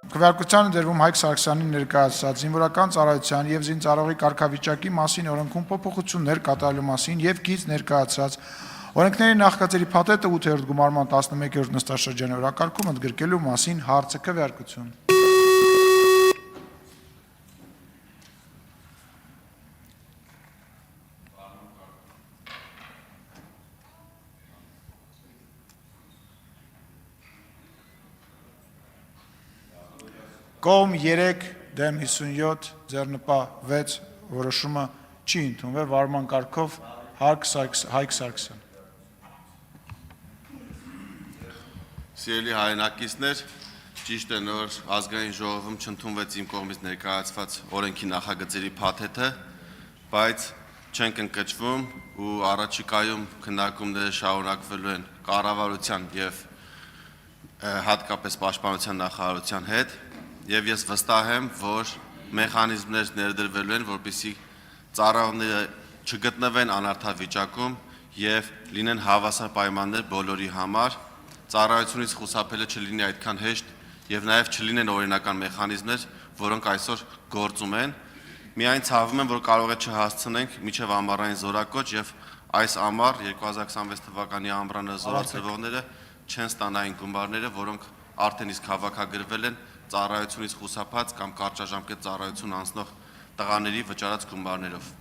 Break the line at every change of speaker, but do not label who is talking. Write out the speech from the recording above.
Քվեարկությանը դերվում Հայկ Սարգսյանի ներկայացրած զինվորական ծառայության եւ զինծառայողի կարգավիճակի մասին օրենքում փոփոխություններ կատարելու մասին եւ գիծ ներկայացրած օրենքների նախագծերի փաթեթը 8-րդ գումարման 11-րդ նստաշրջանի օրակարգում ընդգրկելու մասին հարցը քվեարկություն։ Կողմ 3 դեմ 57 ձեռնպահ 6 որոշումը չի ընդունվել վարման կարգով Հայկ Սարգսյան։
Սիրելի հայրենակիցներ, ճիշտ է նոր ազգային ժողովում չընդունվեց իմ կողմից ներկայացված օրենքի նախագծերի փաթեթը, բայց չենք ընկճվում ու առաջիկայում քննարկումները շարունակվելու են կառավարության եւ հատկապես պաշտպանության նախարարության հետ եւ ես վստահ եմ, որ մեխանիզմներ ներդրվելու են, որպեսզի ծառայողները չգտնվեն անարդար վիճակում եւ լինեն հավասար պայմաններ բոլորի համար, ծառայությունից խուսափելը չլինի այդքան հեշտ եւ նաեւ չլինեն օրինական մեխանիզմներ, որոնք այսօր գործում են։ Միայն ցավում եմ, որ կարող է չհասցնենք միջև ամառային զորակոչ եւ այս ամառ 2026 թվականի ամռանը զորացրվողները չեն ստանա այն գումարները, որոնք արդեն իսկ հավաքագրվել են ծառայությունից խուսափած կամ կարճաժամկետ ծառայություն անցնող տղաների վճարած գումարներով։